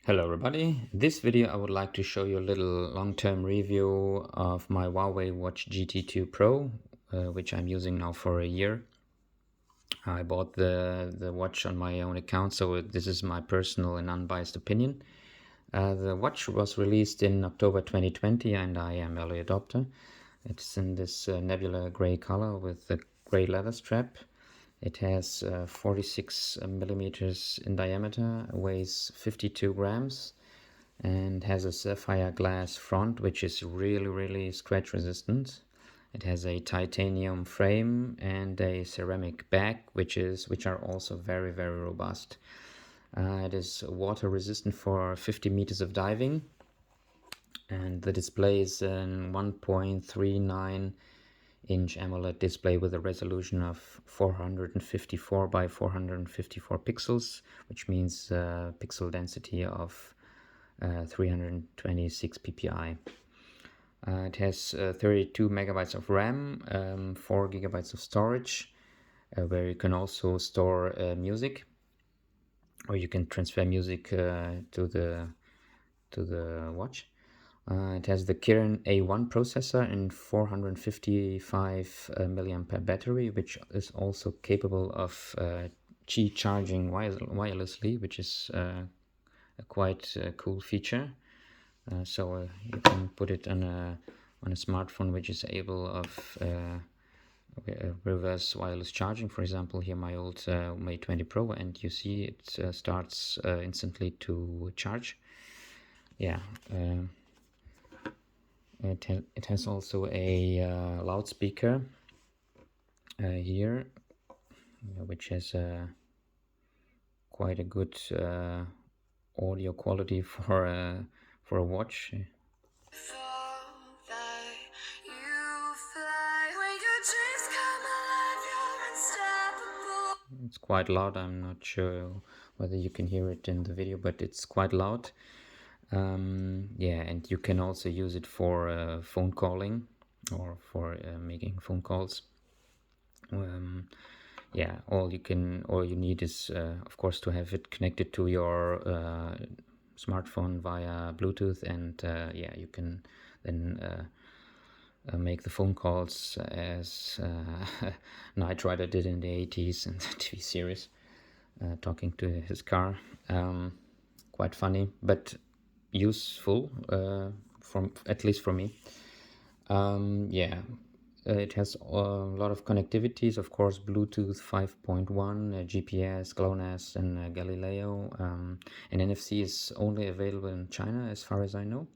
Hello everybody, in this video I would like to show you a little long-term review of my Huawei Watch GT 2 Pro, which I'm using now for a year. I bought the watch on my own account, so this is my personal and unbiased opinion. The watch was released in October 2020 and I am early adopter. It's in this nebula gray color with a gray leather strap. It has 46 millimeters in diameter, weighs 52 grams, and has a sapphire glass front, which is really scratch resistant. It has a titanium frame and a ceramic back, which are also very robust. It is water resistant for 50 meters of diving, and the display is a 1.39 inch AMOLED display with a resolution of 454 by 454 pixels, which means pixel density of 326 ppi. It has 32 megabytes of RAM, 4 gigabytes of storage, where you can also store music, or you can transfer music to the watch. It has the Kirin A1 processor and 455 milliampere battery, which is also capable of Qi charging wirelessly, which is a quite cool feature. So you can put it on a smartphone which is able of reverse wireless charging. For example, here my old Mate 20 Pro, and you see it starts instantly to charge. Yeah. It has also a loudspeaker here, which has quite a good audio quality for a watch. It's quite loud. I'm not sure whether you can hear it in the video, but it's quite loud. Yeah, and you can also use it for phone calling or for making phone calls. Yeah, all you need is of course to have it connected to your smartphone via Bluetooth, and yeah, you can then make the phone calls as Knight Rider did in the 80s in the TV series, talking to his car. Quite funny, but useful, from at least for me. Yeah, it has a lot of connectivities, of course, Bluetooth 5.1, GPS, GLONASS, and Galileo. And NFC is only available in China, as far as I know.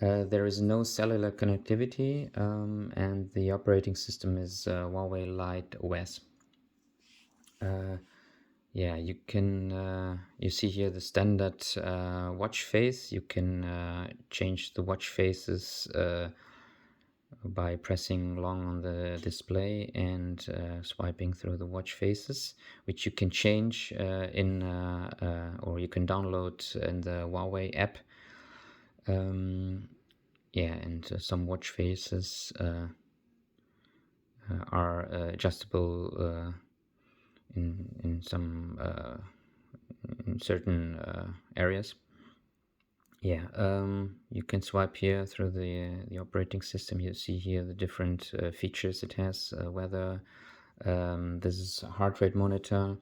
There is no cellular connectivity, and the operating system is Huawei Lite OS. Yeah, you can you see here the standard watch face. You can change the watch faces by pressing long on the display and swiping through the watch faces, which you can change or you can download in the Huawei app. Yeah, and some watch faces are adjustable in some in certain areas. Yeah, you can swipe here through the operating system. You see here the different features it has. Weather, this is a heart rate monitor,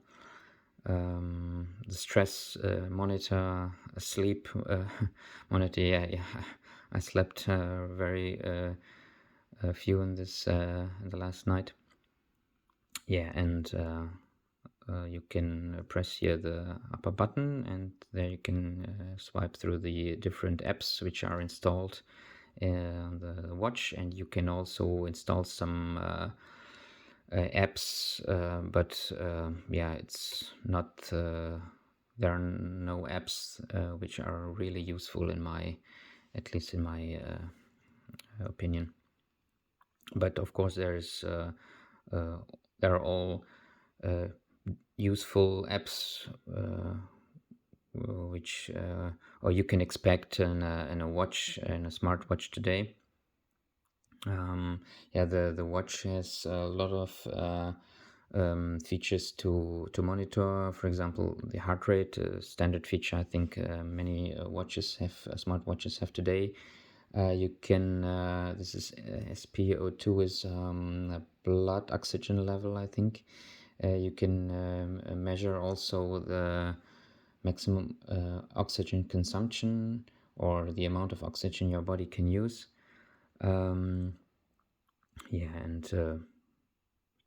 the stress monitor, a sleep monitor. Yeah, I slept very few in this in the last night. Yeah, and you can press here the upper button, and there you can swipe through the different apps which are installed on the watch, and you can also install some apps, but yeah, it's not there are no apps which are really useful at least in my opinion. But of course there are all useful apps which or you can expect in a watch, in a smartwatch today. Yeah, the watch has a lot of features to monitor. For example, the heart rate, standard feature. I think many smartwatches have today. You can this is SpO2 is a blood oxygen level, I think. You can measure also the maximum oxygen consumption, or the amount of oxygen your body can use. Yeah, and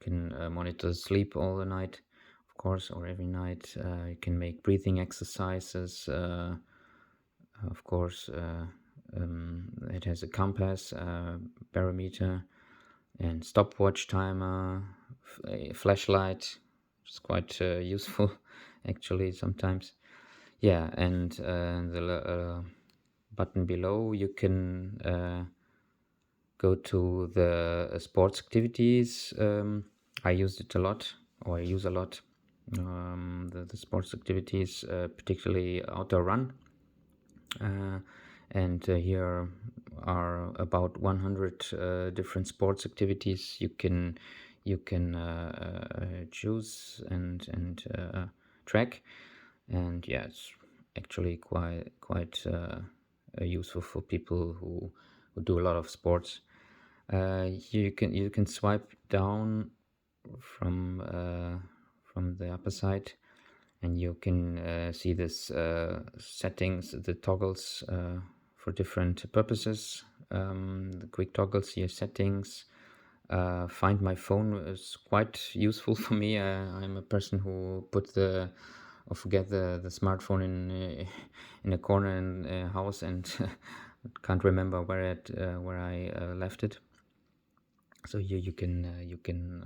can monitor sleep all the night, of course, or every night. You can make breathing exercises. Of course, it has a compass, barometer, and stopwatch timer, a flashlight, which is quite useful actually sometimes. Yeah, and the button below, you can go to the sports activities. I used it a lot, or I use a lot, the sports activities, particularly outdoor run. And here are about 100 different sports activities you can choose and track. And yeah, it's actually quite useful for people who do a lot of sports. You can swipe down from the upper side, and you can see this settings, the toggles for different purposes. The quick toggles here, settings. Find my phone is quite useful for me. I'm a person who forget the smartphone in a corner in a house, and can't remember where I left it. So here you can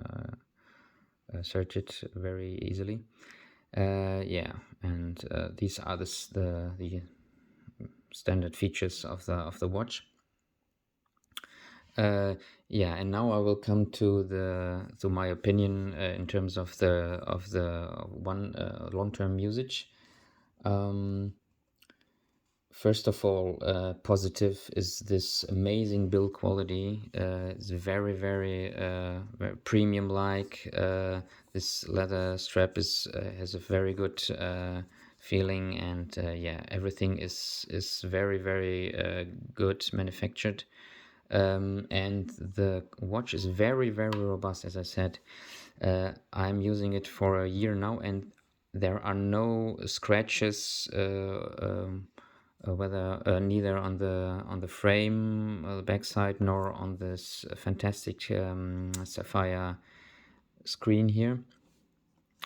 search it very easily. Yeah, and these are the standard features of the watch. Yeah, and now I will come to my opinion in terms of the one long-term usage. First of all, positive is this amazing build quality. It's very premium-like. This leather strap has a very good feeling, and yeah, everything is very good manufactured. And the watch is very robust, as I said. I'm using it for a year now, and there are no scratches, whether neither on the frame, the backside, nor on this fantastic sapphire screen here.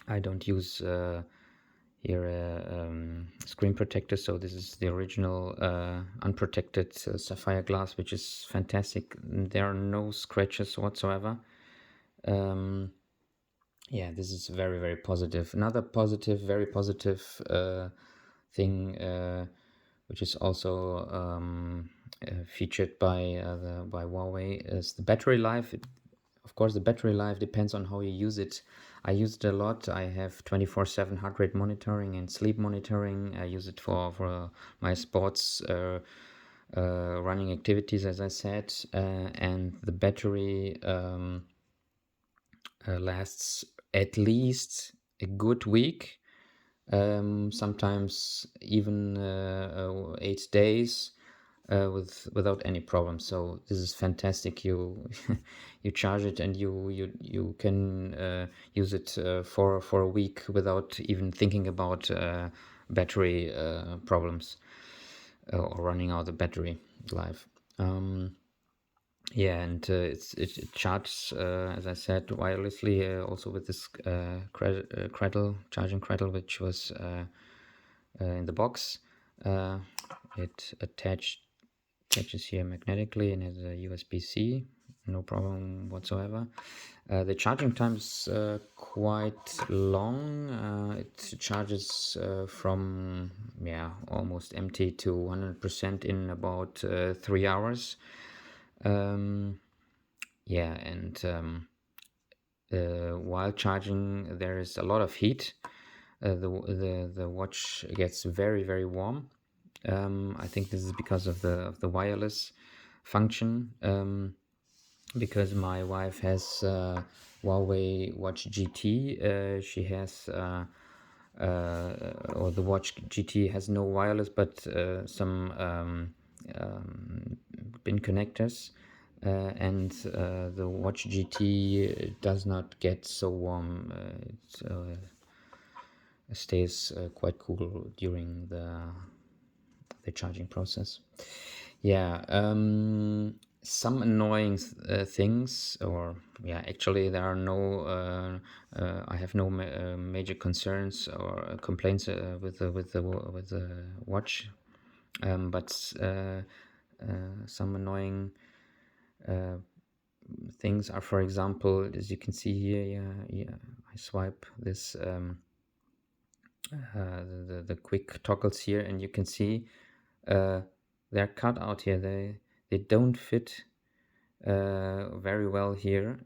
I don't use here a screen protector, so this is the original unprotected sapphire glass, which is fantastic. There are no scratches whatsoever. Yeah, this is very positive. Another very positive thing, which is also featured by Huawei, is the battery life. Of course, the battery life depends on how you use it. I use it a lot. I have 24/7 heart rate monitoring and sleep monitoring. I use it for my sports running activities, as I said, and the battery lasts at least a good week, sometimes even 8 days without any problem. So this is fantastic. You you charge it, and you can use it for a week without even thinking about battery problems or running out of battery life. Yeah, and it charges, as I said, wirelessly, also with this charging cradle, which was in the box. It attaches here magnetically and has a USB-C, no problem whatsoever. The charging time is quite long. It charges from almost empty to 100% in about 3 hours. Yeah, and while charging, there is a lot of heat. The watch gets very warm. I think this is because of the wireless function. because my wife has Huawei Watch GT. She has or the Watch GT has no wireless, but some pin connectors. And the Watch GT does not get so warm. It stays quite cool during the charging process. Yeah, some annoying things, or yeah, actually there are no. I have no major concerns or complaints with the watch, but some annoying things are, for example, as you can see here. Yeah. I swipe this the quick toggles here, and you can see uh, they're cut out here. They don't fit very well here.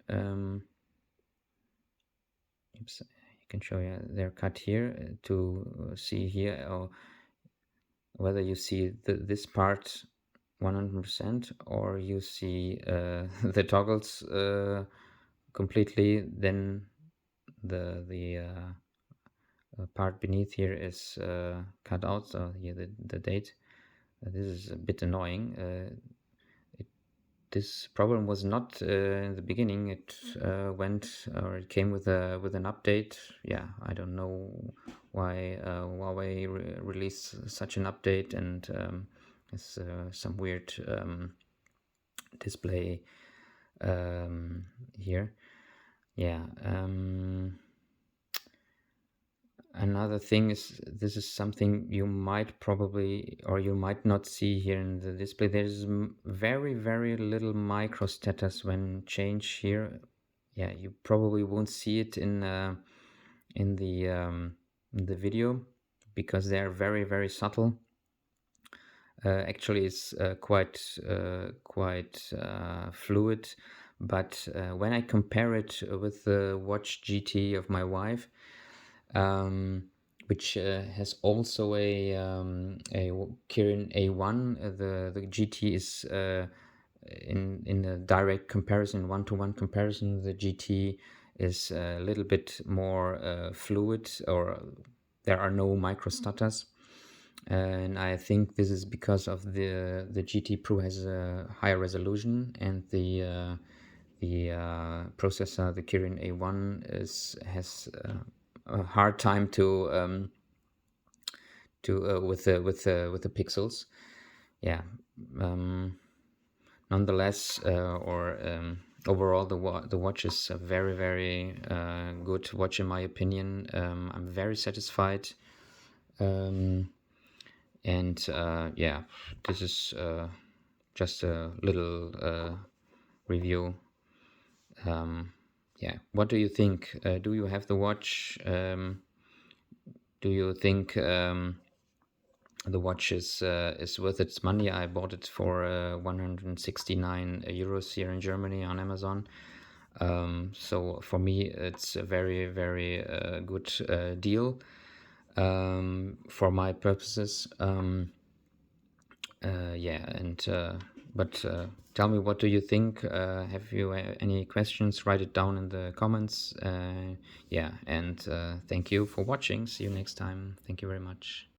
Oops, I can show you. They're cut here to see here, or whether you see this part 100% or you see the toggles completely. Then the part beneath here is cut out. So here the date. This is a bit annoying. This problem was not in the beginning. It went, or it came with an update. Yeah, I don't know why Huawei released such an update, and it's some weird display here. Yeah. Another thing is, this is something you might probably, or you might not see here in the display. There's very, very little micro status when change here. Yeah, you probably won't see it in the video, because they are very, very subtle. Actually, it's quite fluid, but when I compare it with the Watch GT of my wife, which has also a Kirin A1. The GT is in a direct comparison, one-to-one comparison. The GT is a little bit more fluid, or there are no micro stutters. And I think this is because of the GT Pro has a higher resolution, and the processor, the Kirin A1, has a hard time to with the pixels. Yeah. Nonetheless, or overall, the watch is a very, very good watch in my opinion. I'm very satisfied. And yeah, this is just a little review. Yeah, what do you think? Do you have the watch? Do you think the watch is worth its money? I bought it for 169 euros here in Germany on Amazon. So for me, it's a very, very good deal for my purposes. Yeah, and but tell me, what do you think? Have you any questions? Write it down in the comments. Yeah, and thank you for watching. See you next time. Thank you very much.